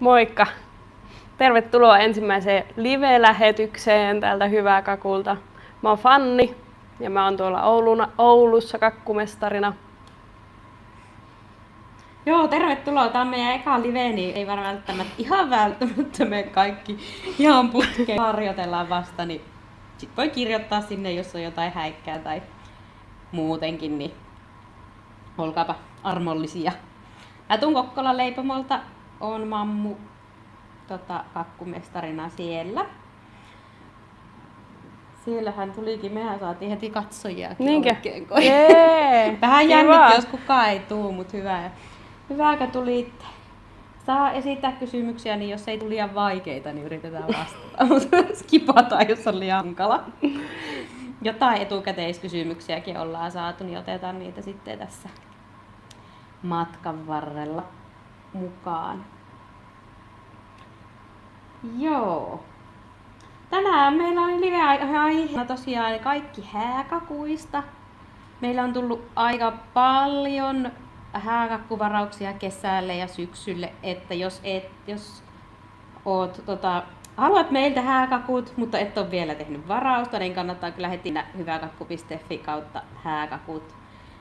Moikka! Tervetuloa ensimmäiseen live-lähetykseen täältä Hyvää Kakulta. Mä oon Fanni ja mä oon tuolla Oulussa kakkumestarina. Joo, tervetuloa. Tämä on meidän eka live, niin ei ihan välttämättä me kaikki ihan putkeen harjoitellaan vasta, niin sit voi kirjoittaa sinne, jos on jotain häikkää tai muutenkin, niin olkaapa armollisia. Mä tuun Kokkolan leipomolta, on mammu kakkumestarina siellä. Siellähän tulikin, mehän saatiin heti katsojiakin oikein. Vähän jännitti, jos kukaan ei tuu, mutta hyvä, kun tulitte. Saa esittää kysymyksiä, niin jos ei tule liian vaikeita, niin yritetään vastata. Mutta skipataan, jos on liian hankala. Jotain etukäteiskysymyksiäkin ollaan saatu, niin otetaan niitä sitten tässä matkan varrella mukaan. Joo. Tänään meillä oli live-aiheena tosiaan kaikki hääkakuista. Meillä on tullut aika paljon hääkakkuvarauksia kesälle ja syksylle, että jos haluat meiltä hääkakut, mutta et ole vielä tehnyt varausta, niin kannattaa kyllä heti hyväkakku.fi kautta hääkakut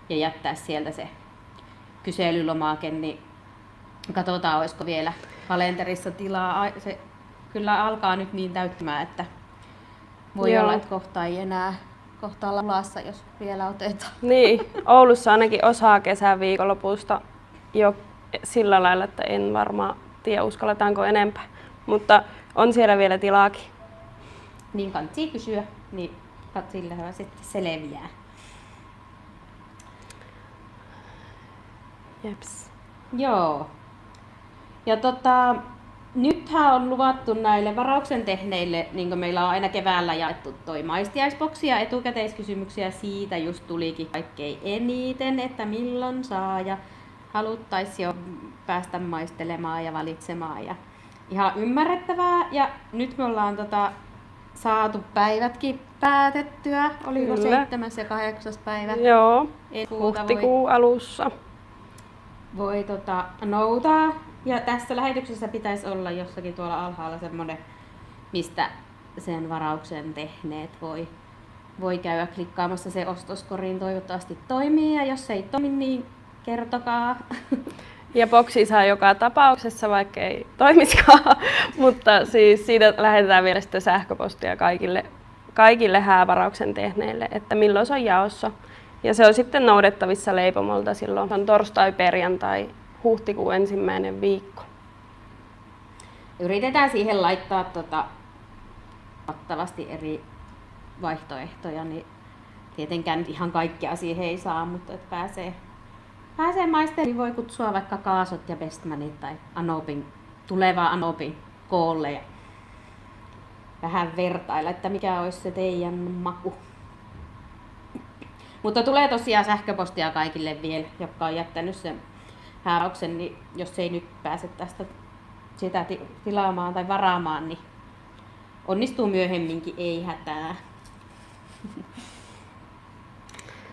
ja jättää sieltä se kyselylomake, niin katsotaan olisiko vielä kalenterissa tilaa. Se kyllä alkaa nyt niin täyttämään, että voi olla, että kohta ei enää lulassa, jos vielä otetaan. Niin, Oulussa ainakin osaa kesän viikonlopusta jo sillä lailla, että en varmaan tiedä uskalletaanko enempää, mutta on siellä vielä tilaakin. Niin kannattaa kysyä, niin sillä sitten selviää. Jeps. Joo. Ja nythän on luvattu näille varauksen tehneille, niin kuin meillä on aina keväällä jaettu toi maistiaisboksi ja etukäteiskysymyksiä siitä just tulikin kaikkein eniten, että milloin saa ja haluttaisiin jo päästä maistelemaan ja valitsemaan ja ihan ymmärrettävää. Ja nyt me ollaan saatu päivätkin päätettyä, oliko Kyllä. 7. ja 8. päivä? Joo, huhtikuun alussa. Voi noutaa. Ja tässä lähetyksessä pitäisi olla jossakin tuolla alhaalla semmoinen, mistä sen varauksen tehneet voi käydä klikkaamassa se ostoskoriin. Toivottavasti toimii ja jos ei toimi, niin kertokaa. Ja boksi saa joka tapauksessa, vaikka ei toimiskaan, mutta siis siitä lähetetään vielä sitten sähköpostia kaikille häävarauksen tehneille, että milloin se on jaossa. Ja se on sitten noudettavissa leipomolta silloin, on torstai, perjantai, huhtikuun 1. viikko. Yritetään siihen laittaa kattavasti eri vaihtoehtoja, niin tietenkään nyt ihan kaikkia siihen ei saa, mutta että pääsee maistelemaan. Voi kutsua vaikka Kaasot ja Bestmanit tai tulevaa Anopin koolle ja vähän vertailla, että mikä olisi se teidän maku. Mutta tulee tosiaan sähköpostia kaikille vielä, jotka on jättänyt sen häärauksen, niin jos ei nyt pääse tästä sitä tilaamaan tai varaamaan, niin onnistuu myöhemminkin, ei hätää.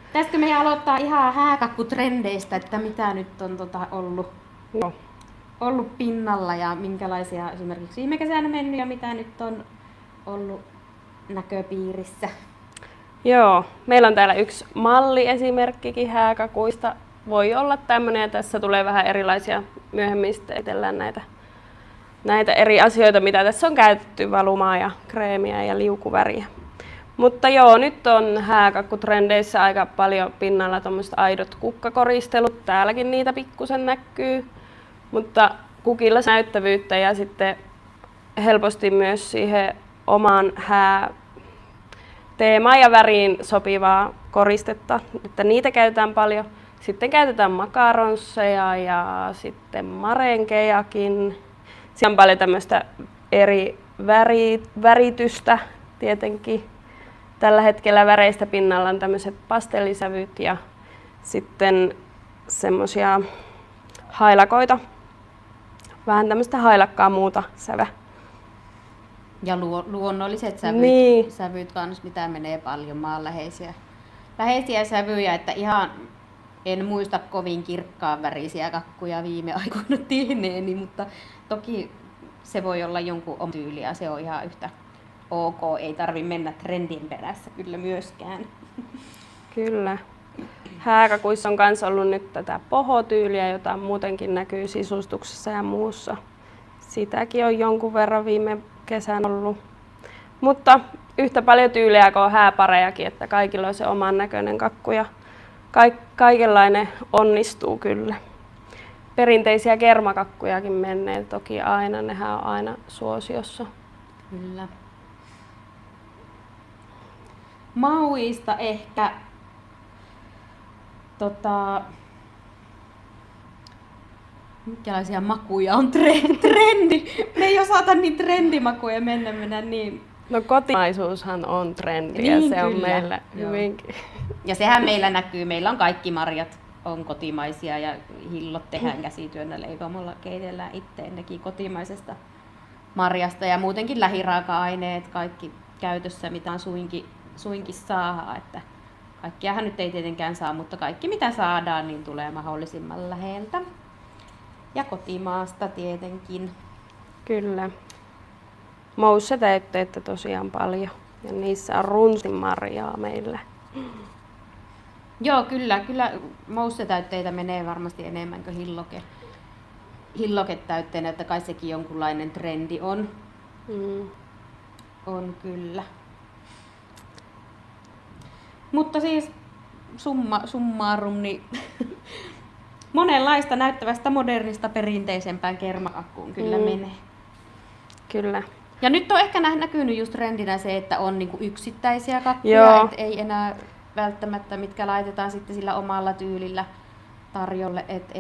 Pitäisikö meidän aloittaa ihan hääkakkutrendeistä, että mitä nyt on ollut pinnalla ja minkälaisia esimerkiksi viime kesänä mennyt ja mitä nyt on ollut näköpiirissä? Joo, meillä on täällä yksi malliesimerkkikin hääkakuista. Voi olla tämmöinen ja tässä tulee vähän erilaisia, myöhemmin sitten esitellään näitä eri asioita, mitä tässä on käytetty, valumaa ja kreemiä ja liukuväriä. Mutta joo, nyt on hääkakkutrendeissä aika paljon pinnalla tommoset aidot kukkakoristelut, täälläkin niitä pikkusen näkyy, mutta kukilla näyttävyyttä ja sitten helposti myös siihen omaan teemaan ja väriin sopivaa koristetta, että niitä käytetään paljon. Sitten käytetään makaronsseja ja sitten marenkejakin. Siinä on paljon tämmöistä eri väritystä tietenkin. Tällä hetkellä väreistä pinnalla on tämmöiset pastellisävyt ja sitten semmoisia hailakoita. Vähän tämmöistä hailakkaa muuta sävä. Ja luonnolliset sävyt kanssa, mitä menee paljon maanläheisiä sävyjä, että ihan En muista kovin kirkkaan värisiä kakkuja viime aikoina tehneeni, mutta toki se voi olla jonkun oma tyyli ja se on ihan yhtä ok. Ei tarvi mennä trendin perässä kyllä myöskään. Kyllä. Hääkakuissa on myös ollut nyt tätä pohotyyliä, jota muutenkin näkyy sisustuksessa ja muussa. Sitäkin on jonkun verran viime kesän ollut. Mutta yhtä paljon tyylejä kuin hääparejakin, että kaikilla on se oman näköinen kakku ja kaikenlainen onnistuu kyllä. Perinteisiä kermakakkujakin menee toki aina, nehän on aina suosiossa. Kyllä. Mauista ehkä minkälaisia makuja on trendi? Me ei osata niin trendimakuja mennä niin. No kotimaisuushan on trendi Niin, ja se on kyllä. meillä Joo. hyvinkin. Ja sehän meillä näkyy. Meillä on kaikki marjat on kotimaisia ja hillot tehdään käsityönä leipomolla, keitellään itse nekin kotimaisesta marjasta ja muutenkin lähiraaka-aineet kaikki käytössä, mitä on suinkin saada. Että kaikkiahan nyt ei tietenkään saa, mutta kaikki mitä saadaan, niin tulee mahdollisimman läheltä. Ja kotimaasta tietenkin. Kyllä. Moussetäytteitä tosiaan paljon ja niissä on runsaasti marjaa meillä. Joo, kyllä moussetäytteitä menee varmasti enemmän kuin hilloketäytteenä, että kai sekin jonkunlainen trendi on. On kyllä. Mutta siis summarum, niin monenlaista näyttävästä modernista perinteisempään kermakakkuun kyllä menee. Kyllä. Ja nyt on ehkä näkynyt just trendinä se, että on niinku yksittäisiä kakkuja, et ei enää välttämättä, mitkä laitetaan sitten sillä omalla tyylillä tarjolle, että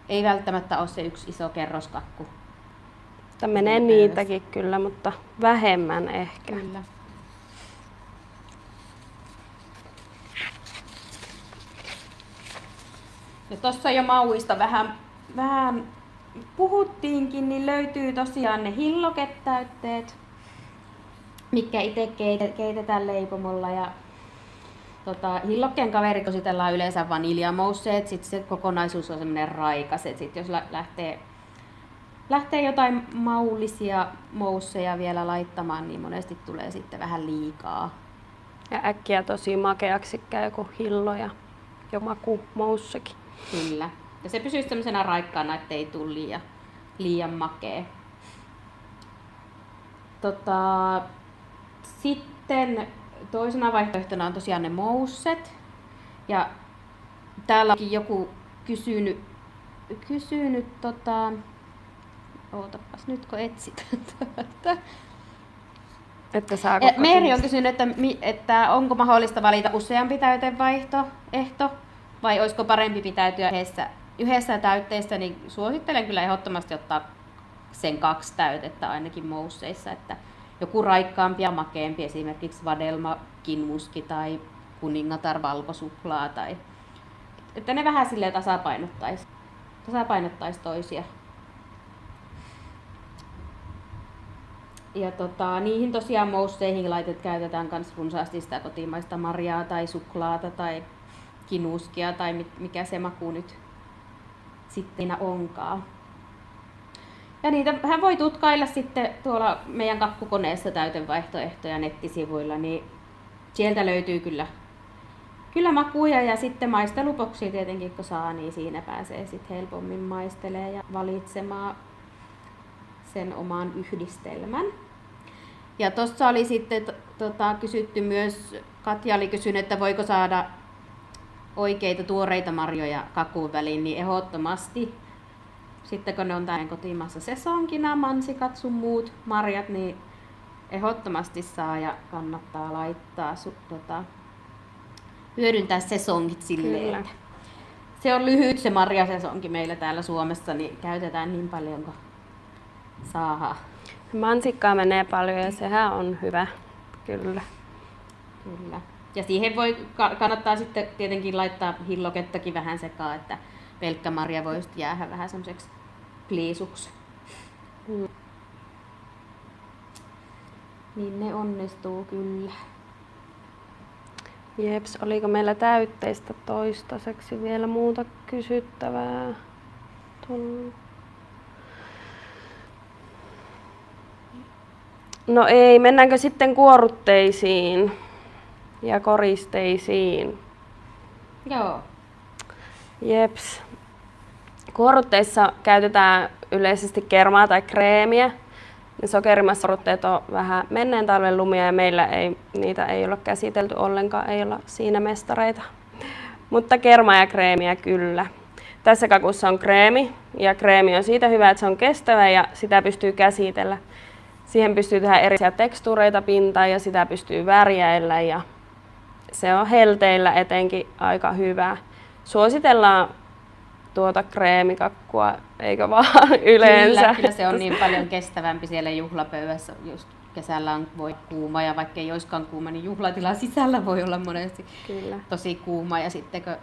ei välttämättä ole se yksi iso kerroskakku. Tämä menee niitäkin kyllä, mutta vähemmän ehkä. Kyllä. Ja tuossa jo mauista vähän puhuttiinkin, niin löytyy tosiaan ne hilloketäytteet, mitkä itse keitetään leipomolla. Ja hillokkeen kaveri kositellaan yleensä vaniljamousseet, sitten se kokonaisuus on semmoinen raikas. Sitten jos lähtee jotain maullisia mousseja vielä laittamaan, niin monesti tulee sitten vähän liikaa. Ja äkkiä tosi makeaksi käy kuin hillo ja jo makumoussekin. Kyllä. Ja se pysyy semmoisena raikkaana, ettei tule liian makea. Sitten toisena vaihtoehtona on tosiaan ne mousset. Ja täällä onkin joku kysynyt ootapas nyt kun etsit. Että saako Meeri on kysynyt, että onko mahdollista valita useampi täytevaihtoehto vai olisiko parempi pitäytyä yhdessä täytteessä, niin suosittelen kyllä ehdottomasti ottaa sen 2 täytettä ainakin mousseissa, että joku raikkaampi ja makeampi, esimerkiksi vadelma, kinmuski tai kuningatar valkosuklaa, tai että ne vähän silleen tasapainottaisi toisia. Ja niihin tosiaan mousseihin käytetään myös runsaasti sitä kotimaista marjaa tai suklaata tai kinuskia tai mikä se maku nyt sitten onkaan. Ja niitä hän voi tutkailla sitten tuolla meidän kakkukoneessa täytevaihtoehtoja nettisivuilla, niin sieltä löytyy kyllä makuja ja sitten maistelupoksia tietenkin kun saa, niin siinä pääsee sitten helpommin maistelemaan ja valitsemaan sen oman yhdistelmän. Ja tuossa oli sitten kysytty myös, Katja oli kysynyt, että voiko saada oikeita tuoreita marjoja kakun väliin, niin ehdottomasti. Sitten kun ne on tämän kotimaassa sesonkina, mansikat sun muut marjat, niin ehdottomasti saa ja kannattaa laittaa hyödyntää sesongit silleen, että se on lyhyt se marjasesonki meillä täällä Suomessa, niin käytetään niin paljon kuin saadaan. Mansikkaa menee paljon ja sehän on hyvä, kyllä. Kyllä. Ja siihen kannattaa sitten tietenkin laittaa hillokettakin vähän sekaan, että pelkkä marja voi jäädä vähän semmoiseksi pliisuksi. Niin ne onnistuu kyllä. Jeps, oliko meillä täytteistä toistaiseksi vielä muuta kysyttävää? No ei, mennäänkö sitten kuorutteisiin ja koristeisiin? Joo. Jeps. Kuorutteissa käytetään yleisesti kermaa tai kreemiä. Ne sokerimassarutteet on vähän menneen talven lumia ja meillä niitä ei olla käsitelty ollenkaan, ei olla siinä mestareita. Mutta kermaa ja kreemiä kyllä. Tässä kakussa on kreemi ja kreemi on siitä hyvä, että se on kestävä ja sitä pystyy käsitellä. Siihen pystyy tehdä erilaisia tekstuureita pintaan ja sitä pystyy värjäillä ja se on helteillä etenkin aika hyvä. Suositellaan tuota kreemikakkua, eikö vaan yleensä? Kyllä se on niin paljon kestävämpi siellä juhlapöydässä. Just kesällä voi kuuma ja vaikka ei olisikaan kuuma, niin juhlatilan sisällä voi olla monesti tosi kuuma. Ja sitten kun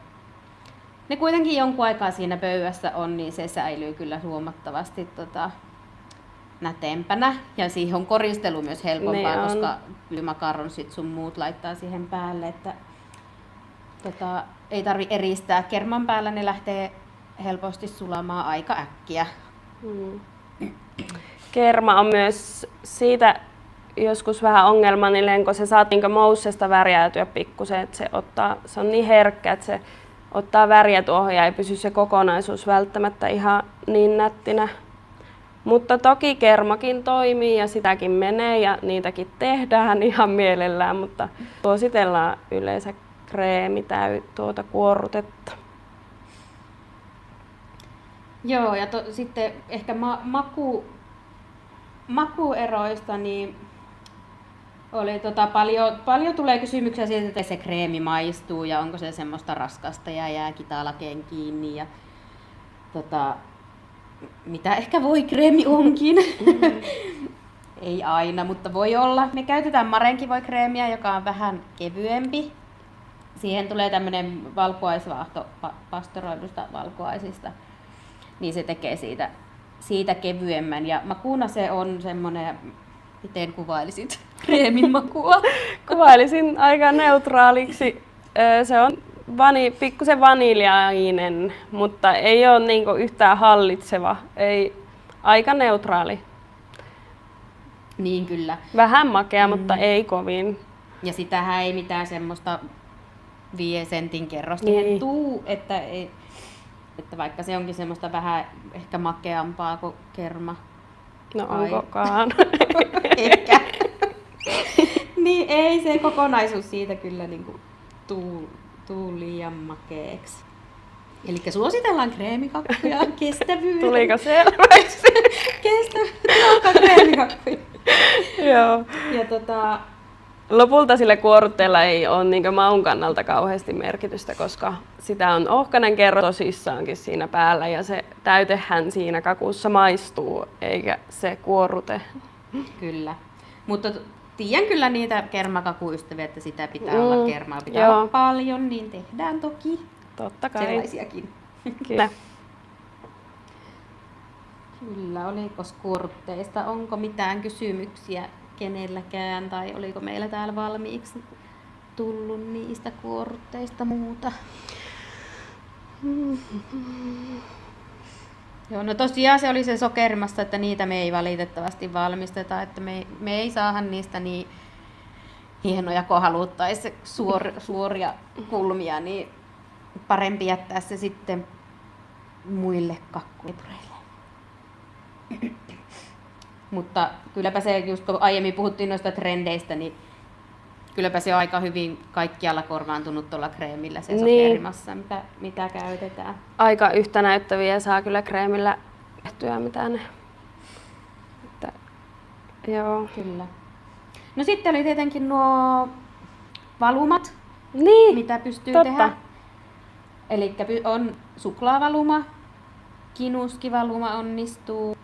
ne kuitenkin jonkun aikaa siinä pöydässä on, niin se säilyy kyllä huomattavasti näteempänä. Ja siihen on koristelu myös helpompaa, koska makaron sit sun muut laittaa siihen päälle. Että, ei tarvi eristää. Kerman päällä ne lähtee helposti sulamaan aika äkkiä. Kerma on myös siitä joskus vähän ongelmallinen, kun se saat niin moussesta värjäytyä pikkusen, että se on niin herkkä, että se ottaa väriä tuohon ja ei pysy se kokonaisuus välttämättä ihan niin nättinä. Mutta toki kermakin toimii ja sitäkin menee ja niitäkin tehdään ihan mielellään, mutta suositellaan yleensä kreemi tuota kuorrutetta. Joo, ja sitten ehkä makueroista, niin oli paljon tulee kysymyksiä siitä, että se kreemi maistuu ja onko se semmoista raskasta ja jää kitalakeen kiinni ja mitä ehkä voikreemi onkin. Ei aina, mutta voi olla. Me käytetään marenkivoikreemiä, joka on vähän kevyempi. Siihen tulee tämmöinen valkuaisvaahto pastoroidusta valkuaisista. Niin se tekee siitä kevyemmän. Ja makuna se on semmoinen, miten kuvailisit kreemin makua? Kuvailisin aika neutraaliksi. Se on pikkusen vaniljainen, mutta ei ole niinku yhtään hallitseva. Aika neutraali. Niin kyllä. Vähän makea, mutta ei kovin. Ja sitähän ei mitään semmoista 5 sentin kerrosta tuu, että vaikka se onkin semmoista vähän ehkä makeampaa kuin kerma. No onkokaan? Ehkä. Niin ei se kokonaisuus siitä kyllä niinku tuu liian makeeksi. Elikkä suositellaan kreemikakkuja kestävyyden. Tuliko selväksi? Kestävyyden kreemikakkuja. Joo. Ja lopulta sillä kuorrutteella ei ole niin maun kannalta kauheasti merkitystä, koska sitä on ohkainen kerro tosissaankin siinä päällä ja se täytehän siinä kakussa maistuu, eikä se kuorrute. Kyllä. Mutta tiedän kyllä niitä kermakakuystäviä, että sitä pitää olla kermaa. Pitää olla paljon, niin tehdään toki. Totta kai. Sellaisiakin. Kyllä. Kyllä, oliko kuorrutteista? Onko mitään kysymyksiä kenelläkään tai oliko meillä täällä valmiiksi tullut niistä kuorrutteista muuta? Joo, no tosiaan se oli se sokerimassa, että niitä me ei valitettavasti valmisteta, että me ei saada niistä niin hienoja, kun haluttaisiin suoria kulmia, niin parempi jättää se sitten muille kakkuitureille. Mutta kylläpä se, just kun aiemmin puhuttiin noista trendeistä, niin kylläpä se on aika hyvin kaikkialla korvaantunut tuolla kreemillä se sokerimassa, mitä käytetään. Aika yhtä näyttäviä saa kyllä kreemillä tehtyä, mitä ne. Joo. Kyllä. No sitten oli tietenkin nuo valumat, mitä pystyy tehdä. Eli on suklaavaluma, kinuskivaluma onnistuu.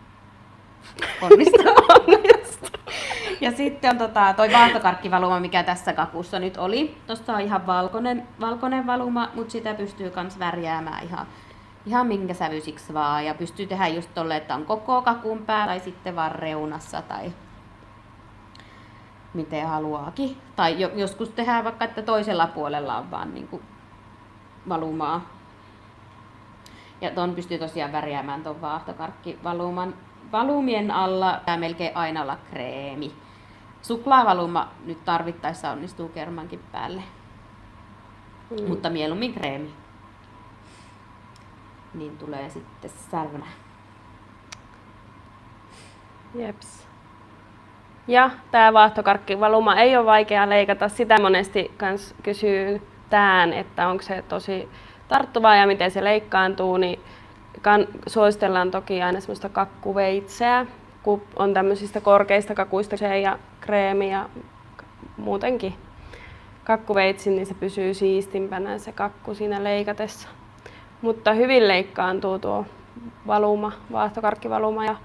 Ja sitten on toi vaahtokarkkivaluma, mikä tässä kakussa nyt oli. Tuossa on ihan valkoinen valuma, mutta sitä pystyy myös värjäämään ihan minkä sävyisiksi vaan. Ja pystyy tehdä just tolle, että on koko kakun pää tai sitten vaan reunassa. miten haluaakin. Tai joskus tehdään vaikka, että toisella puolella on vaan niin kuin valumaa. Ja ton pystyy tosiaan värjäämään ton vaahtokarkkivaluman. Valumien alla pitää melkein aina olla kreemi. Suklaavaluma nyt tarvittaessa onnistuu kermankin päälle. Mutta mieluummin kreemi. Niin tulee sitten särmä. Jeps. Ja tämä vaahtokarkkivaluma ei ole vaikea leikata. Sitä monesti kans kysytään, että onko se tosi tarttuvaa ja miten se leikkaantuu. Niin suositellaan toki aina semmoista kakkuveitseä, kun on tämmöisistä korkeista kakuista ja kreemi ja muutenkin kakkuveitsi, niin se pysyy siistimpänä se kakku siinä leikatessa. Mutta hyvin leikkaantuu tuo valuma, vaahtokarkkivaluma ja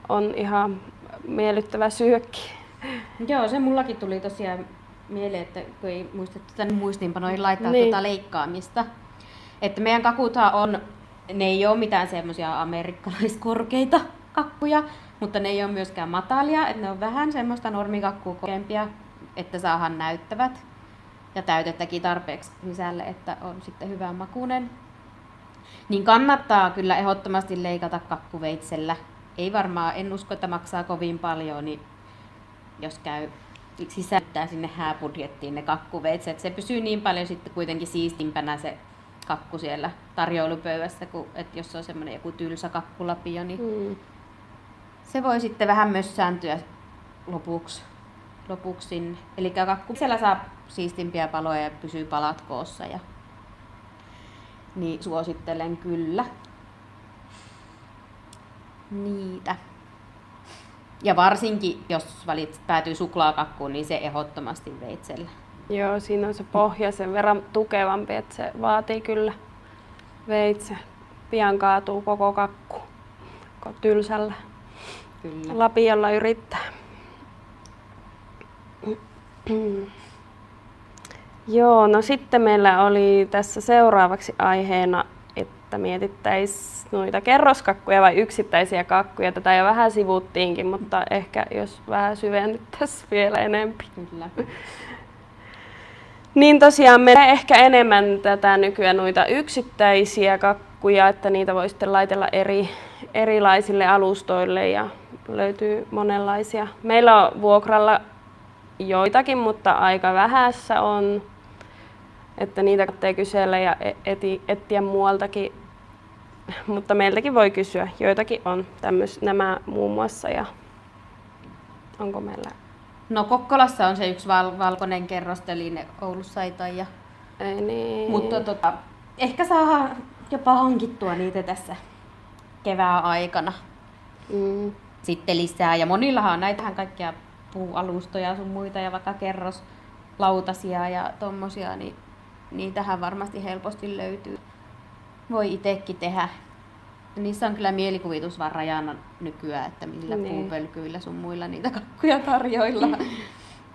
on ihan miellyttävä syökki. Joo, se mullakin tuli tosiaan mieleen, että kun ei muistettu tänne muistiinpanoihin laittaa tuota leikkaamista. Että meidän kakuthan on, ne ei ole mitään semmoisia amerikkalaiskorkeita kakkuja, mutta ne ei ole myöskään matalia, että ne on vähän semmoista normikakkua korkeampia, että saadaan näyttävät ja täytettäkin tarpeeksi sisälle, että on sitten hyvän makuinen. Niin kannattaa kyllä ehdottomasti leikata kakkuveitsellä. Ei varmaan, en usko, että maksaa kovin paljon, niin jos käy sisältää sinne hääbudjettiin ne kakkuveitset, se pysyy niin paljon sitten kuitenkin siistimpänä se kakku siellä tarjoilupöydässä, kuin että jos on semmoinen joku tylsä kakkulapio, niin se voi sitten vähän mössääntyä lopuksi sinne. Eli kakkuveitsellä saa siistimpiä paloja ja pysyy palat koossa. Niin suosittelen kyllä niitä. Ja varsinkin, jos päätyy suklaakakkuun, niin se ehdottomasti veitsellä. Joo, siinä on se pohja sen verran tukevampi, että se vaatii kyllä veitse. Pian kaatuu koko kakku tylsällä. Kyllä. Lapiolla yrittää. Joo, no sitten meillä oli tässä seuraavaksi aiheena, että mietittäisiin noita kerroskakkuja vai yksittäisiä kakkuja. Tätä jo vähän sivuttiinkin, mutta ehkä jos vähän syvennyttäisiin vielä enemmän. Kyllä. Niin tosiaan menee ehkä enemmän tätä nykyään noita yksittäisiä kakkuja, että niitä voi sitten laitella erilaisille alustoille ja löytyy monenlaisia. Meillä on vuokralla joitakin, mutta aika vähässä on, että niitä kannattaa kysellä ja etsiä muualtakin, mutta meiltäkin voi kysyä. Joitakin on nämä muun muassa ja onko meillä? No Kokkolassa on se yksi valkoinen kerrostelinen, Oulussa ei taida. Ei niin. Mutta ehkä saa jopa hankittua niitä tässä kevään aikana. Sitten lisää. Ja monillahan on näitähän kaikkia puualustoja sun muita ja vaikka kerroslautasia ja tommosia, niin niitähän varmasti helposti löytyy. Voi itsekin tehdä. Niissä on kyllä mielikuvitus vaan rajana nykyään, että millä puupölkyillä sun muilla niitä kakkuja tarjoillaan.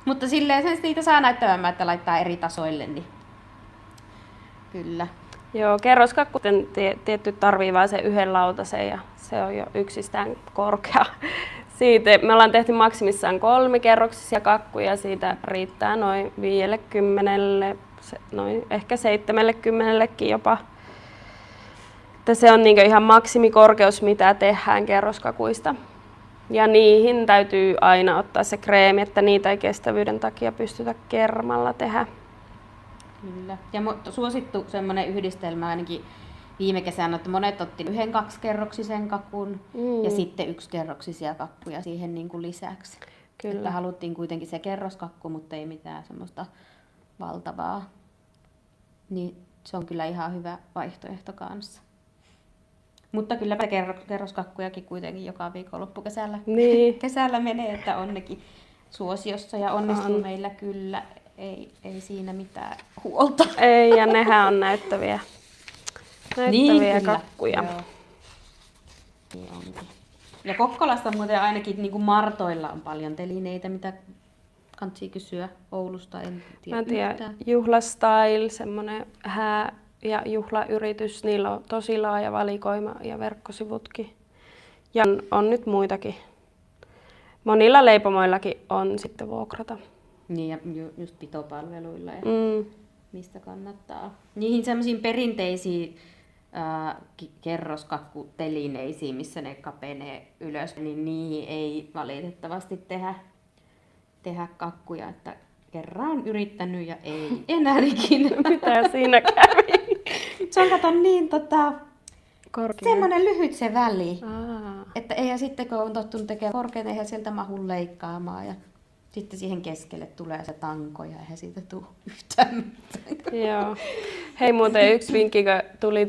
Mutta silleen sen niitä saa näyttämään, että laittaa eri tasoille, niin kyllä. Joo, kerroskakku tietty tarvii vain sen yhden lautasen ja se on jo yksistään korkea. Siitä me ollaan tehty maksimissaan 3 kerroksisia kakkuja, siitä riittää noin 50, noin ehkä 70 jopa. Että se on niinku ihan maksimikorkeus, mitä tehdään kerroskakuista. Ja niihin täytyy aina ottaa se kreemi, että niitä ei kestävyyden takia pystytä kermalla tehdä. Kyllä. Ja suosittu semmoinen yhdistelmä ainakin viime kesänä, että monet otti 1 2-kerroksisen kakun ja sitten 1-kerroksisia kakkuja siihen niin kuin lisäksi. Kyllä. Että haluttiin kuitenkin se kerroskakku, mutta ei mitään semmoista valtavaa. Niin se on kyllä ihan hyvä vaihtoehto kanssa. Mutta kyllä kerroskakkujakin kuitenkin joka viikonloppu kesällä menee, että on nekin suosiossa ja onnistuu meillä kyllä. Ei siinä mitään huolta. Ei, ja nehän on näyttäviä niin, kakkuja. Joo. Niin onkin. Ja Kokkolassa muuten ainakin niin kuin Martoilla on paljon telineitä, mitä kannattaa kysyä Oulusta, en tiedä. Mä tiedän, Juhlastyle, semmoinen hää- ja juhlayritys, niillä on tosi laaja valikoima ja verkkosivutkin. Ja on nyt muitakin monilla leipomoillakin on sitten vuokrata. Niin, ja just pitopalveluilla ja mistä kannattaa. Niihin semmoisiin perinteisiin kerroskakkutelineisiin, missä ne kapenee ylös, niin niihin ei valitettavasti tehdä kakkuja. Että kerran on yrittänyt ja ei enää ikinä. Mitä siinä kävi? Se on kato niin Korkea. semmoinen lyhyt se väli. Aa. Että eihän sitten kun on tottunut tekemään korkeita, eihän sieltä mahu leikkaamaan. Ja sitten siihen keskelle tulee se tanko ja eihän siitä tule yhtään mitään. Joo. Hei, muuten yksi vinkki, kun tuli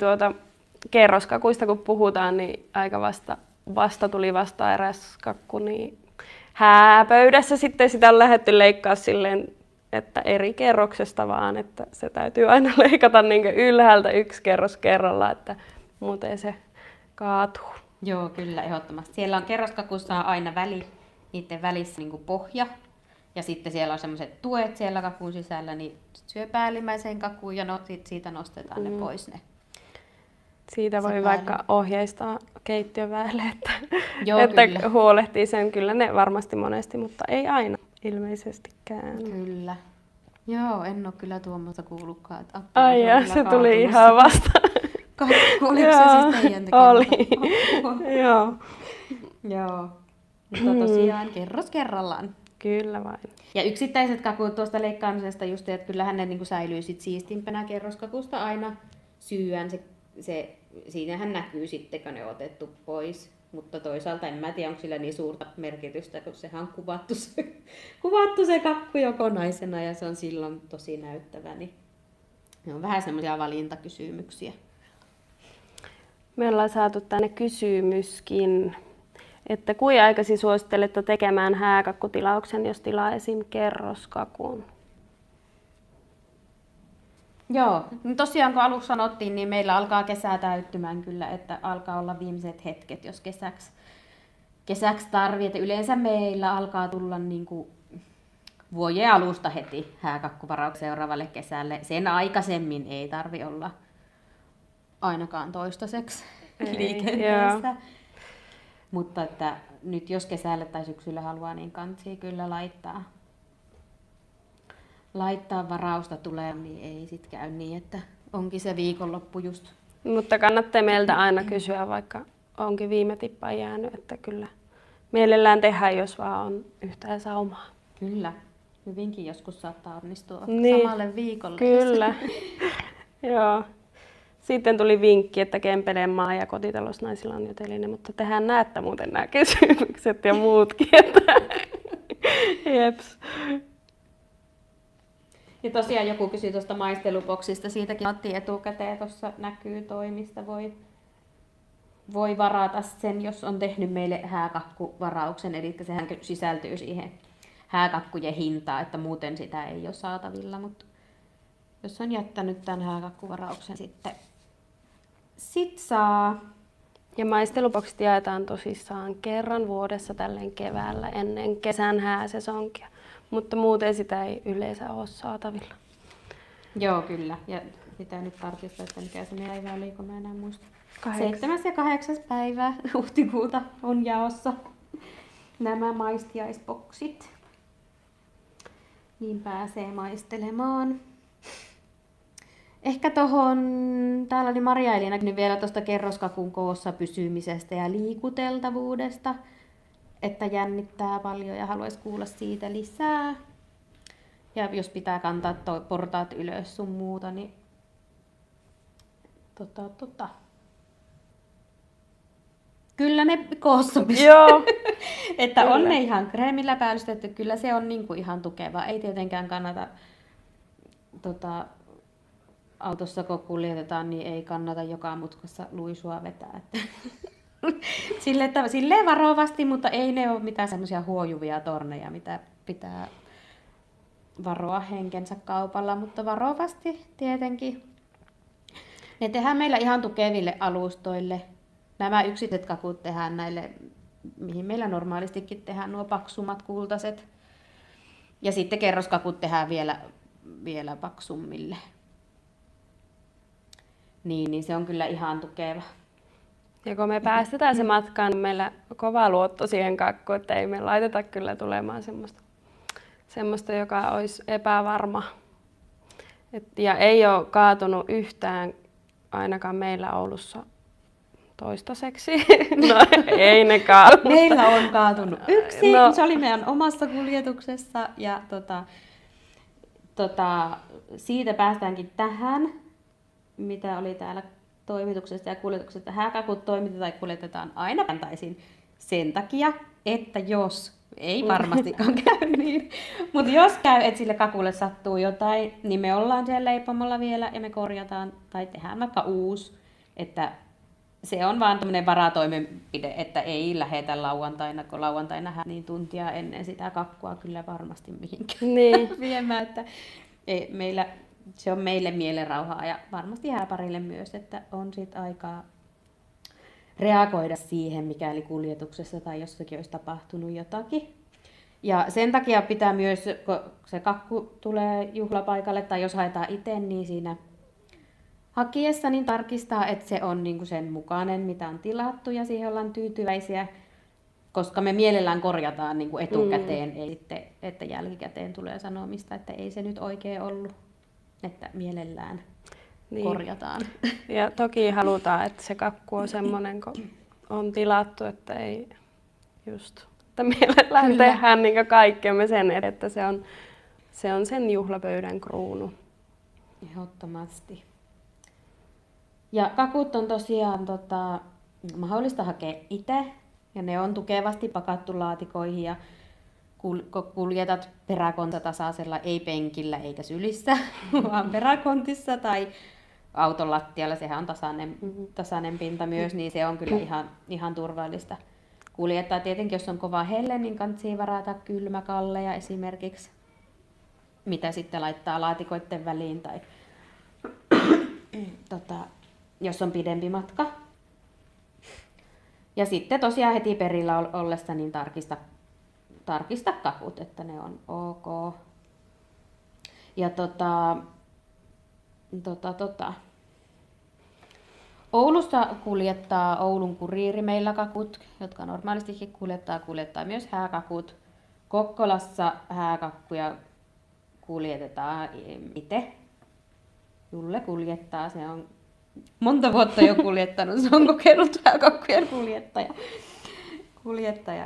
kerroskakuista, kun puhutaan, niin aika vasta tuli vastaan eräs kakku, niin hääpöydässä sitten sitä on lähdetty leikkaa silleen, että eri kerroksesta vaan, että se täytyy aina leikata niin ylhäältä yksi kerros kerralla, että muuten se kaatuu. Joo, kyllä, ehdottomasti. Siellä on kerroskakussa on aina niiden välissä niin kuin pohja. Ja sitten siellä on semmoiset tuet siellä kakun sisällä, niin syö päällimmäiseen kakuun ja siitä nostetaan ne pois ne. Siitä voi vaikka ohjeistaa keittiöväelle, Joo, että kyllä. huolehtii sen. Kyllä ne varmasti monesti, mutta ei aina ilmeisestikään. Kyllä. Joo, en ole kyllä tuommoista kuullutkaan. Että Ai ja, se tuli ihan vasta. Oliko se siis teidän tekemä? Oli. Joo. Joo. Mutta tosiaan kerros kerrallaan. Kyllä vain. Ja yksittäiset kakut tuosta leikkaamisesta just, että kyllähän ne niin säilyy sit siistimpänä kerroskakusta aina syödään. Siinähän näkyy sitten, kun ne on otettu pois. Mutta toisaalta en mä tiedä, onko sillä niin suurta merkitystä, kun sehän on kuvattu se kakku jo kokonaisena ja se on silloin tosi näyttävä. Niin ne on vähän semmoisia valintakysymyksiä. Me ollaan saatu tänne kysymyskin, että kuinka aikaisin suosittelette tekemään hääkakkutilauksen, jos tilaa esim. Kerroskakun? Joo, no tosiaan kun aluksi sanottiin, niin meillä alkaa kesää täyttymään kyllä, että alkaa olla viimeiset hetket, jos kesäksi tarvitsee. Yleensä meillä alkaa tulla niin kuin vuoden alusta heti hääkakkuvaraus seuraavalle kesälle. Sen aikaisemmin ei tarvi olla ainakaan toistaiseksi liikenteessä. Mutta että nyt jos kesällä tai syksyllä haluaa, niin kansi kyllä laittaa varausta tulee, niin ei sit käy niin, että onkin se viikonloppu just. Mutta kannattaa meiltä aina kysyä, vaikka onkin viime tippaan jäänyt, että kyllä mielellään tehdään, jos vaan on yhtään saumaa. Kyllä, hyvinkin joskus saattaa onnistua Niin, samalle viikolle. Kyllä, joo. Sitten tuli vinkki, että Kempeleen maa- ja kotitalousnaisilla on jo teline, mutta tehän näette muuten nämä kysymykset ja muutkin. Jeps. Ja tosiaan joku kysyi tuosta maisteluboksista, siitäkin otettiin etukäteen, tuossa näkyy toimista, voi varata sen, jos on tehnyt meille hääkakkuvarauksen, eli sehän sisältyy siihen hääkakkujen hintaan, että muuten sitä ei ole saatavilla, mutta jos on jättänyt tämän hääkakkuvarauksen, sit saa. Ja maisteluboksit jaetaan tosissaan kerran vuodessa tälleen keväällä ennen kesän hääsesonkia, mutta muuten sitä ei yleensä ole saatavilla. Joo, kyllä. Ja sitä nyt tarkistaa, että mikä se päivä oli, kun mä enää muista. 8. 7. ja 8. päivä huhtikuuta on jaossa nämä maistiaisboksit. Niin pääsee maistelemaan. Ehkä täällä oli Maria-Elina vielä tuosta kerroskakun koossa pysymisestä ja liikuteltavuudesta, että jännittää paljon ja haluaisi kuulla siitä lisää. Ja jos pitää kantaa portaat ylös sun muuta, niin kyllä ne koossa pysyy. Joo. Että Kyllä. on ne ihan kreemillä päällystetty, kyllä se on niinku ihan tukeva. Ei tietenkään kannata autossa kun kuljetetaan, niin ei kannata joka mutkassa luisua vetää. Että silleen varovasti, mutta ei ne ole mitään semmoisia huojuvia torneja, mitä pitää varoa henkensä kaupalla, mutta varovasti tietenkin. Ne tehdään meillä ihan tukeville alustoille. Nämä yksityiset kakut tehdään näille, mihin meillä normaalistikin tehdään nuo paksummat kultaiset. Ja sitten kerroskakut tehdään vielä paksummille. Niin se on kyllä ihan tukeva. Ja kun me päästetään se matkaan, niin meillä on kova luotto siihen kakkuun, että ei me laiteta kyllä tulemaan semmoista joka olisi epävarma. Ja ei ole kaatunut yhtään, ainakaan meillä Oulussa toistaiseksi. No ei ne kaadu. Meillä on kaatunut yksi, se oli meidän omassa kuljetuksessa ja siitä päästäänkin tähän, mitä oli täällä toimituksesta ja kuljetuksesta. Hääkakut toimitetaan ja kuljetetaan aina päiväntaisin sen takia, että jos, ei varmastikaan käy niin, mutta jos käy, että sille kakulle sattuu jotain, niin me ollaan siellä leipomolla vielä ja me korjataan tai tehdään vaikka uusi, että se on vaan tämmöinen varatoimenpide, että ei lähetä lauantaina, kun lauantaina niin tuntia ennen sitä kakkua kyllä varmasti mihinkään viemään, että meillä, se on meille mielenrauhaa ja varmasti hääparille myös, että on sit aikaa reagoida siihen, mikäli kuljetuksessa tai jossakin olisi tapahtunut jotakin. Ja sen takia pitää myös, kun se kakku tulee juhlapaikalle tai jos haetaan itse, niin siinä hakiessa niin tarkistaa, että se on niinku sen mukainen, mitä on tilattu ja siihen ollaan tyytyväisiä, koska me mielellään korjataan niinku etukäteen, ei sitten, että jälkikäteen tulee sanomista, että ei se nyt oikein ollut, että mielellään korjataan. Ja toki halutaan, että se kakku on semmoinen, kun on tilattu, että ei just, että mielellään tehdään niin kaikkemme sen eteen, että se on sen juhlapöydän kruunu. Ehdottomasti. Ja kakut on tosiaan mahdollista hakea itse ja ne on tukevasti pakattu laatikoihin ja kuljetat peräkontatasaisella, ei penkillä eikä sylissä, vaan peräkontissa tai auton lattialla, sehän on tasainen pinta myös, niin se on kyllä ihan turvallista kuljettaa. Tietenkin jos on kova helle, niin kannattaa varata kylmäkalleja esimerkiksi, mitä sitten laittaa laatikoiden väliin tai jos on pidempi matka. Ja sitten tosiaan heti perillä ollessa niin tarkista kakut, että ne on ok. Ja Oulussa kuljettaa Oulun Kuriiri meillä kakut, jotka normaalistikin kuljettaa myös hääkakut. Kokkolassa hääkakkuja kuljetetaan itse. Julle kuljettaa, se on monta vuotta jo kuljettanut, se on kokenut hääkakkujen kuljettaja.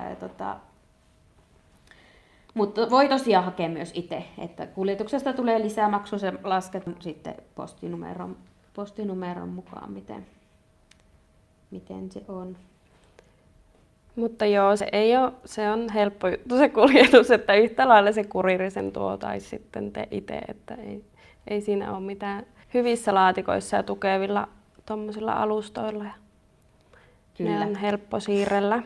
Mutta voi tosiaan hakea myös itse, että kuljetuksesta tulee lisämaksu, se lasketaan sitten postinumeron mukaan, miten se on. Mutta joo, se on helppo juttu se kuljetus, että yhtä lailla se kuriiri sen tuo tai sitten te itse, että ei siinä ole mitään hyvissä laatikoissa ja tukevilla tommosilla alustoilla. Kyllä. Ne on helppo siirrellä.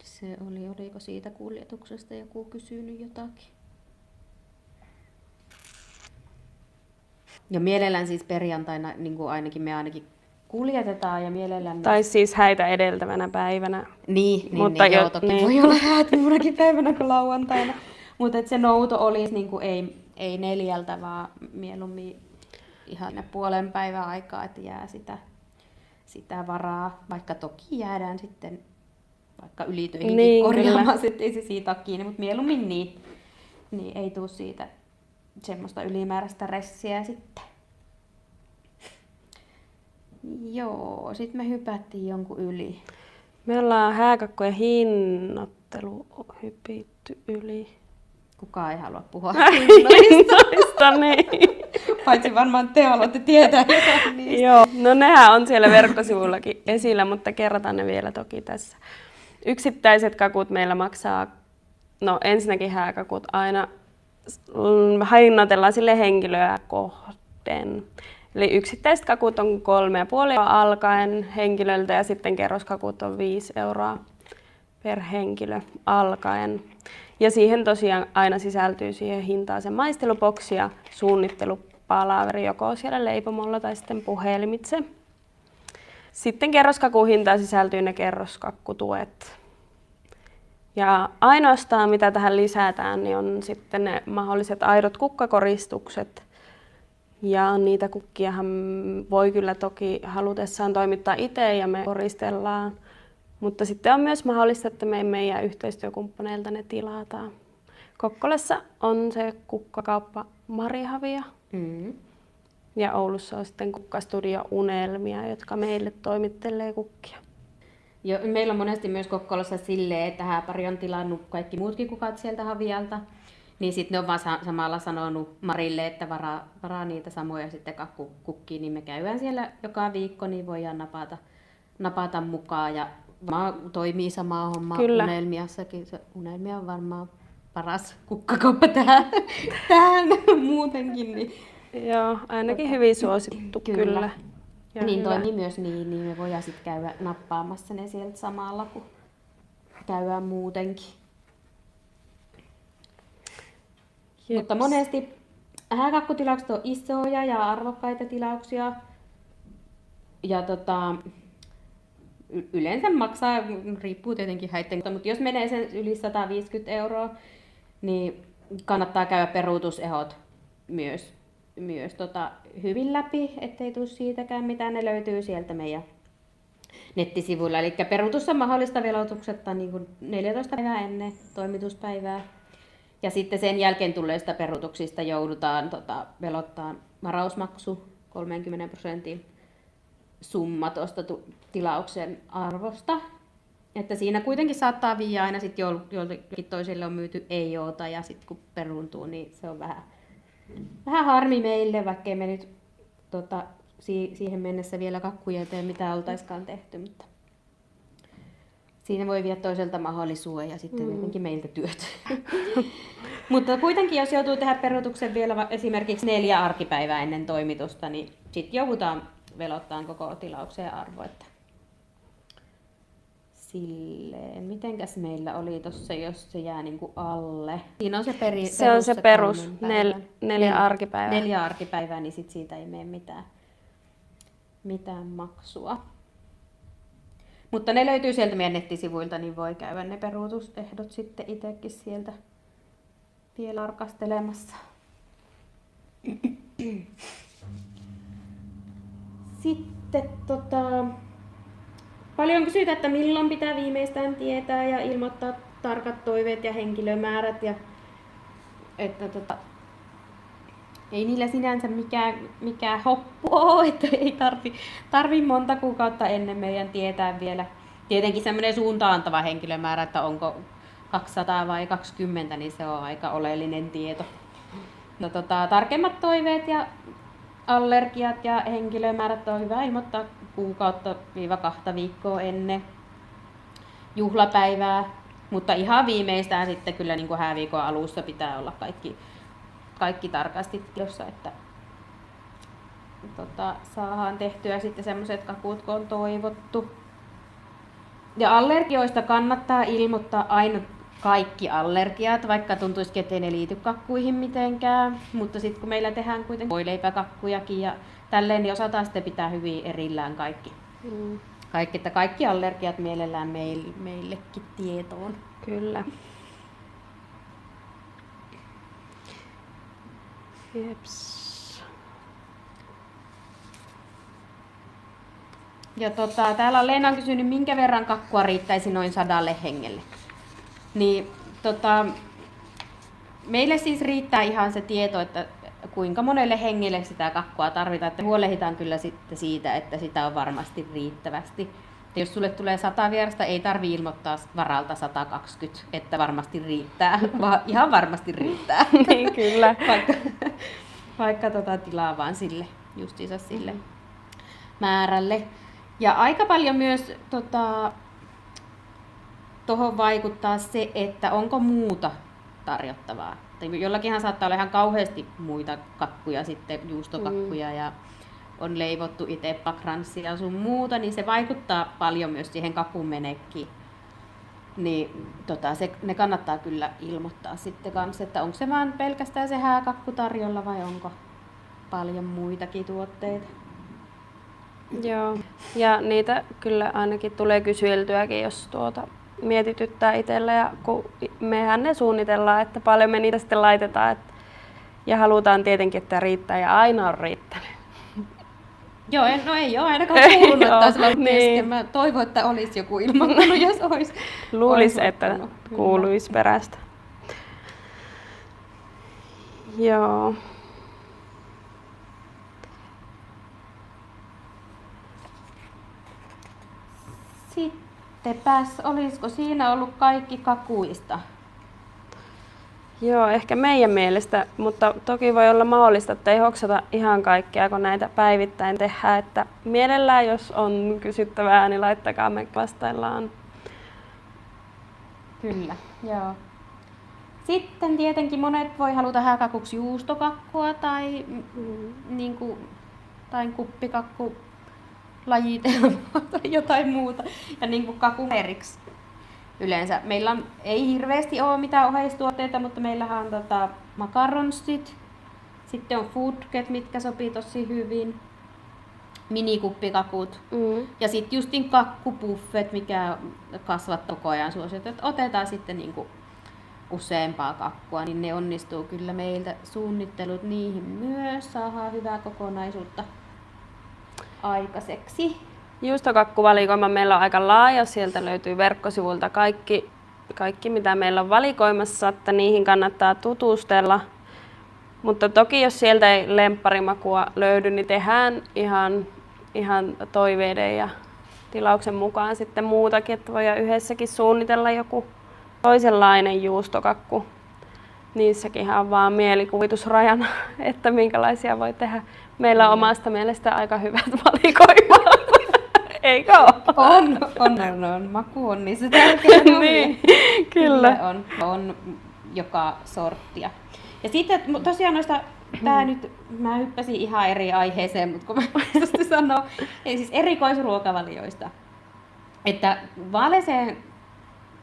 Se oliko siitä kuljetuksesta joku kysynyt jotakin? Ja mielellään siis perjantaina, niin kuin me ainakin kuljetetaan ja mielellään... Tai siis häitä edeltävänä päivänä. Mutta toki voi olla häät muunakin päivänä kuin lauantaina. Mutta se nouto olisi niin kuin ei 4, vaan mieluummin ihan puolen päivän aikaa, että jää sitä varaa. Vaikka toki jäädään sitten vaikka ylitöihinkin korjaamaan, ei se siitä ole kiinni, mutta mieluummin niin ei tule siitä semmoista ylimääräistä ressiä sitten. Joo, sitten me hypättiin jonkun yli. Me ollaan hääkakkojen hinnoittelu hypitty yli. Kukaan ei halua puhua hinnoista. Niin. Paitsi varmaan te haluatte tietää jotain niistä. Joo, no nehän on siellä verkkosivuillakin esillä, mutta kerrotaan ne vielä toki tässä. Yksittäiset kakut meillä maksaa, no ensinnäkin hääkakut aina hinnoitellaan sille henkilöä kohden. Eli yksittäiset kakut on 3,5 alkaen henkilöltä ja sitten kerroskakut on 5 € per henkilö alkaen. Ja siihen tosiaan aina sisältyy siihen hintaan se maisteluboksi ja suunnittelupalaveri joko siellä leipomolla tai sitten puhelimitse. Sitten kerroskakun hintaan sisältyy ne kerroskakkutuet. Ja ainoastaan mitä tähän lisätään, niin on sitten ne mahdolliset aidot kukkakoristukset Ja niitä kukkiahan voi kyllä toki halutessaan toimittaa itse ja me koristellaan. Mutta sitten on myös mahdollista, että me meidän yhteistyökumppaneilta ne tilataan. Kokkolassa on se kukkakauppa Marihavia. Ja Oulussa on sitten Kukkastudio Unelmia, jotka meille toimittelee kukkia. Meillä on monesti myös Kokkolassa silleen, että Hääpari on tilannut kaikki muutkin kukat sieltä Havialta. Niin sitten ne on vaan samalla sanonut Marille, että varaa niitä samoja sitten kukkiin, niin me käydään siellä joka viikko, niin voidaan napata mukaan. Ja toimii samaa hommaa Unelmiassakin. Se Unelmia on varmaan paras kukkakauppa tähän muutenkin. Niin. Joo, ainakin hyvin suosittu kyllä. Ja niin hyvä. Toimii myös niin me voidaan sitten käydä nappaamassa ne sieltä samalla, kun käydään muutenkin. Jeps. Mutta monesti hääkakkutilaukset on isoja ja arvokkaita tilauksia. Ja yleensä maksaa, riippuu tietenkin häitten, mutta jos menee sen yli 150 €, niin kannattaa käydä peruutusehot myös hyvin läpi, ettei tule siitäkään mitään. Ne löytyy sieltä meidän nettisivuilla. Eli peruutus on mahdollista veloituksetta niin kuin 14 päivää ennen toimituspäivää. Ja sitten sen jälkeen tulleista peruutuksista joudutaan velottaa varausmaksu 30% summa tuosta tilauksen arvosta. Että siinä kuitenkin saattaa viiä aina sitten jollekin toiselle on myyty ei-oota ja sitten kun peruuntuu, niin se on vähän harmi meille, vaikkei me nyt siihen mennessä vielä kakkuja eteen mitä oltaiskaan tehty. Mutta siinä voi viedä toiselta mahdollisuuden ja sitten tietenkin meiltä työt. Mutta kuitenkin jos joutuu tehdä peruutuksen vielä esimerkiksi 4 arkipäivää ennen toimitusta, niin sitten joudutaan velottaan koko tilauksen arvo. Että silleen, mitenkäs meillä oli tossa, jos se jää niinku alle? Siinä on se se on se perus, 4 arkipäivää. 4 arkipäivää, niin sit siitä ei mene mitään maksua. Mutta ne löytyy sieltä meidän nettisivuilta, niin voi käydä ne peruutusehdot sitten itsekin sieltä vielä arkastelemassa. Sitten paljon kysytään, että milloin pitää viimeistään tietää ja ilmoittaa tarkat toiveet ja henkilömäärät. Ja, että ei niillä sinänsä mikään hoppu ole, että ei tarvi monta kuukautta ennen meidän tietää vielä. Tietenkin semmoinen suuntaantava henkilömäärä, että onko 200 vai 20, niin se on aika oleellinen tieto. No, tarkemmat toiveet ja allergiat ja henkilömäärät on hyvä ilmoittaa kuukautta-2 viikkoa ennen juhlapäivää, mutta ihan viimeistään sitten kyllä niin kuin hääviikon alussa pitää olla kaikki tarkasti tiedossa, että saadaan tehtyä sitten semmoiset kakut, kun on toivottu. Ja allergioista kannattaa ilmoittaa aina kaikki allergiat, vaikka tuntuisikin, ettei ne liity kakkuihin mitenkään. Mutta sitten kun meillä tehdään kuitenkin voileipäkakkujakin ja tälleen, niin osataan sitten pitää hyvin erillään kaikki. Että kaikki allergiat mielellään meillekin tietoon. Kyllä. Jeps. Ja täällä on Leena kysynyt, minkä verran kakkua riittäisi noin 100 hengelle. Niin, meille siis riittää ihan se tieto, että kuinka monelle hengelle sitä kakkua tarvitaan. Että huolehditaan kyllä sitten siitä, että sitä on varmasti riittävästi. Ja jos sulle tulee 100 vierasta, ei tarvitse ilmoittaa varalta 120, että varmasti riittää, vaan ihan varmasti riittää. Niin kyllä. Vaikka tilaa vaan justiinsa sille määrälle. Ja aika paljon myös tuohon vaikuttaa se, että onko muuta tarjottavaa. Jollakinhan saattaa olla ihan kauheasti muita kakkuja, sitten juustokakkuja ja on leivottu itse pakranssia ja sun muuta, niin se vaikuttaa paljon myös siihen kakun menekkiin. Niin ne kannattaa kyllä ilmoittaa sitten kanssa, että onko se vaan pelkästään se hääkakku tarjolla vai onko paljon muitakin tuotteita. Joo, ja niitä kyllä ainakin tulee kysyiltyäkin, jos mietityttää itsellä, ja kun mehän ne suunnitellaan, että paljon me niitä sitten laitetaan, Ja halutaan tietenkin, että riittää ja aina on riittänyt. Joo, no ei ole ainakaan kuulunut, että olisi ollut kesken. Mä toivon, että olisi joku ilmoittanut, jos olisi. Luulisi, että kuuluisi perästä. Joo. Sittenpäs, olisiko siinä ollut kaikki kakuista? Joo, ehkä meidän mielestä, mutta toki voi olla mahdollista, että ei hoksata ihan kaikkea, kun näitä päivittäin tehdään. Että mielellään, jos on kysyttävää, niin laittakaa, me vastaillaan. Kyllä, joo. Sitten tietenkin monet voi haluta hääkakuksi juustokakkua tai, tai kuppikakku lajitelmaa tai jotain muuta. Ja kakuheriksi yleensä. Meillä ei hirveästi ole mitään oheistuotteita, mutta meillähän on makaronssit. Sitten on foodket, mitkä sopii tosi hyvin. Minikuppikakut. Ja sitten justin kakkupuffet, mikä kasvat koko ajan suosiota. Otetaan sitten useampaa kakkua, niin ne onnistuu kyllä meiltä suunnittelut niihin myös. Saadaan hyvää kokonaisuutta aikaiseksi. Juustokakkuvalikoima meillä on aika laaja. Sieltä löytyy verkkosivuilta kaikki mitä meillä on valikoimassa, että niihin kannattaa tutustella. Mutta toki jos sieltä ei lempparimakua löydy, niin tehdään ihan toiveiden ja tilauksen mukaan sitten muutakin, että voidaan yhdessäkin suunnitella joku toisenlainen juustokakku. Niissäkin on vaan mielikuvitusrajana, että minkälaisia voi tehdä. Meillä on omasta mielestä aika hyvät valikoimat. Eikö ole? On. Maku on niissä tärkeää. Niin, kyllä. On joka sorttia. Ja sitten tosiaan noista, mä hyppäsin ihan eri aiheeseen, mutta kun mä muistin sanoa, eli siis erikoisruokavalioista. Että vaaleeseen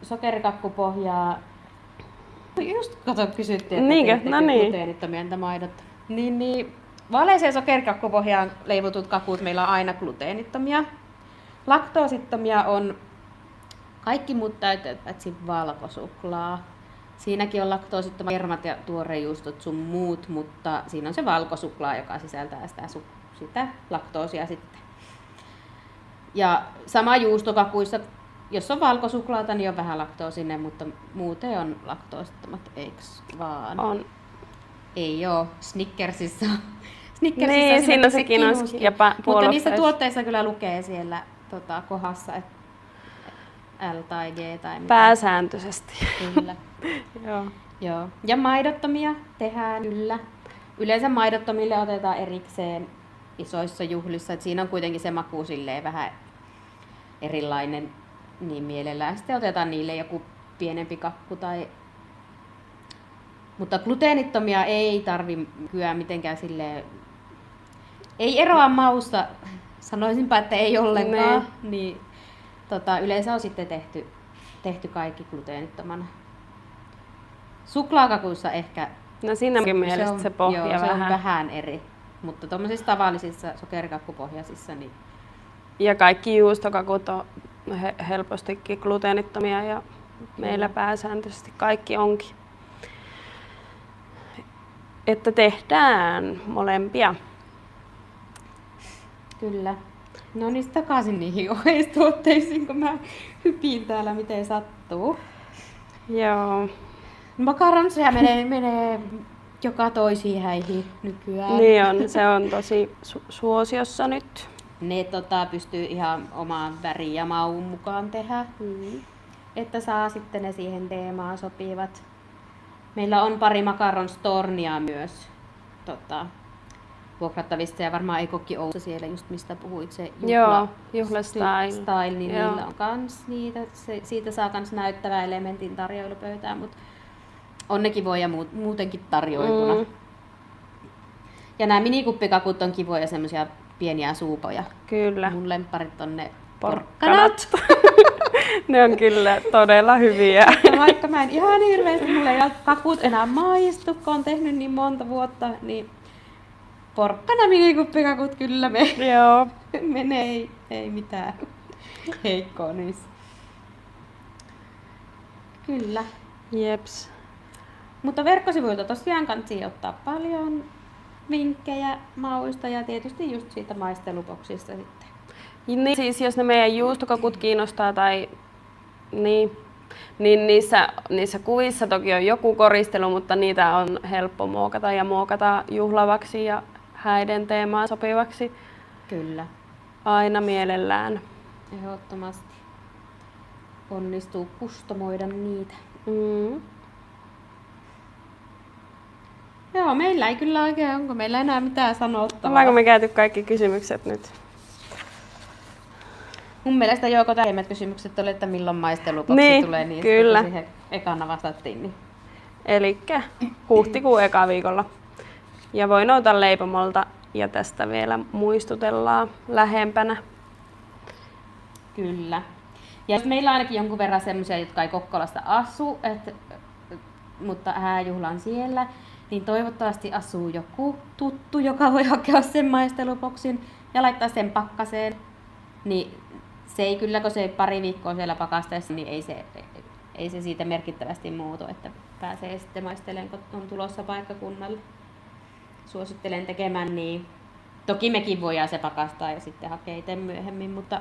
sokerikakkupohjaa, just kysyttiin, että gluteenittomia niitä maidot. Niin, vaaleeseen sokerikakkupohjaan leivotut kakut meillä on aina gluteenittomia. Laktoosittomia on kaikki muut täyteet, paitsi valkosuklaa. Siinäkin on laktoosittomat kermat ja tuorejuustot sun muut, mutta siinä on se valkosuklaa, joka sisältää sitä laktoosia sitten. Ja sama juustokakuissa, jos on valkosuklaata, niin on vähän laktoosinen, mutta muuten on laktoosittomat, eiks vaan? On. Ei oo. Snickersissa niin, siinä sekin olisi. Mutta niissä tuotteissa kyllä lukee siellä kohdassa, että L tai G tai mitä. Pääsääntöisesti. Kyllä. Joo. Ja maidottomia tehdään kyllä. Yleensä maidottomille otetaan erikseen isoissa juhlissa. Et siinä on kuitenkin se maku silleen vähän erilainen. Niin mielellään sitten otetaan niille joku pienempi kakku. Mutta gluteenittomia ei tarvi kyllä mitenkään silleen. Ei eroa mausta. Sanoisinpa, että ei ollenkaan. Niin, yleensä on sitten tehty kaikki gluteenittomana. Suklaakakuissa ehkä. No siinäkin mielestä se pohja joo, vähän. Se on vähän eri. Mutta tuommoisissa tavallisissa sokerikakkupohjaisissa. Niin... Ja kaikki juustokakut on helpostikin gluteenittomia ja meillä pääsääntöisesti kaikki onkin. Että tehdään molempia. Kyllä. No niin, takaisin niihin oheistuotteisiin, kun mä hypin täällä, miten sattuu. Joo. Makaronseja menee joka toisiin häihin nykyään. Niin on, se on tosi suosiossa nyt. Ne pystyy ihan omaan väriin ja maun mukaan tehdä, että saa sitten ne siihen teemaan sopivat. Meillä on pari makaronstornia myös vuokrattavista ja varmaan Ekokki Oussa siellä just mistä puhuit, se juhlastyle, niin niillä on kans niitä. Siitä saa kans näyttävää elementin tarjoilupöytään, mutta on ne kivoja muutenkin tarjoiltuna. Ja nämä minikuppikakut on kivoja semmosia pieniä suupoja. Kyllä. Mun lempparit on ne porkkanat. Ne on kyllä todella hyviä. Ja vaikka mä en ihan hirveästi, mulle ei kakut enää maistu, kun on tehnyt niin monta vuotta, niin porkkana minikuppikakut kyllä menee, ei mitään heikkoa niissä. Kyllä. Jeps. Mutta verkkosivuilta tosiaan kannattaa ottaa paljon vinkkejä mauista ja tietysti just siitä maisteluboksista sitten. Niin, siis jos ne meidän juustokokut kiinnostaa tai niin niissä kuvissa toki on joku koristelu, mutta niitä on helppo muokata juhlavaksi ja häiden teemaan sopivaksi. Kyllä. Aina mielellään. Ehdottomasti onnistuu kustomoida niitä. Joo, meillä ei kyllä oikein, onko meillä enää mitään sanottavaa? Ollaanko me käyty kaikki kysymykset nyt? Mun mielestä Jouko tärkeimmät kysymykset oli, että milloin maisteluboksi Niin, tulee, niin kyllä. siihen ekana vastattiin. Niin. Elikkä huhtikuun eka viikolla. Ja voi noutaa leipomolta ja tästä vielä muistutellaan lähempänä. Kyllä. Ja meillä on ainakin jonkun verran semmoisia, jotka ei Kokkolasta asu, mutta hääjuhla on siellä, niin toivottavasti asuu joku tuttu, joka voi hakea sen maisteluboksin ja laittaa sen pakkaseen. Niin se ei kyllä, kun se pari viikkoa siellä pakasteessa, niin ei se siitä merkittävästi muutu, että pääsee sitten maistelemaan, kun on tulossa paikkakunnalle. Suosittelen tekemään niin. Toki mekin voidaan se pakastaa ja sitten hakea itse myöhemmin, mutta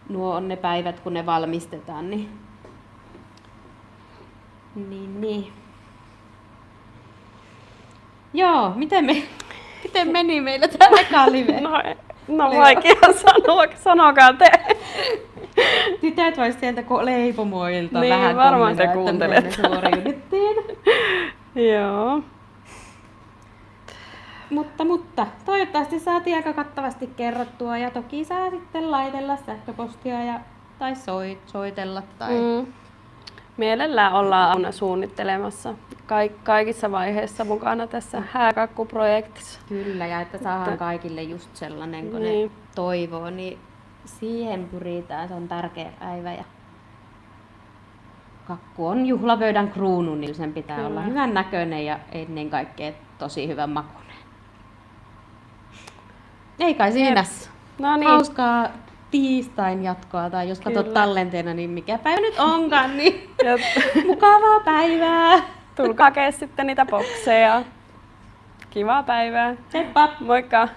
nuo on ne päivät, kun ne valmistetaan. Niin. Joo, miten meni meillä tää eka live? No vaikea sanoa, sanokaa te. Tytöt vois sieltä leipomoilta Niin, vähän varmaan te kommentoida, että miten me suoriuduttiin. Joo. Mutta toivottavasti saatiin aika kattavasti kerrottua ja toki saa sitten laitella sähköpostia tai soitella. Mielellään ollaan aina suunnittelemassa kaikissa vaiheissa mukana tässä hääkakkuprojektissa. Kyllä, ja että saadaan kaikille just sellainen, kun ne toivoo, niin siihen pyritään. Se on tärkeä päivä. Ja kakku on juhlapöydän kruunu, niin sen pitää olla hyvän näköinen ja ennen kaikkea tosi hyvän makuinen. Ei kai siinä. No niin. Hauskaa tiistain jatkoa, tai jos katsot tallenteena, niin mikä päivä nyt onkaan, niin mukavaa päivää! Tulkaa hakea sitten niitä bokseja. Kivaa päivää. Seppa! Moikka!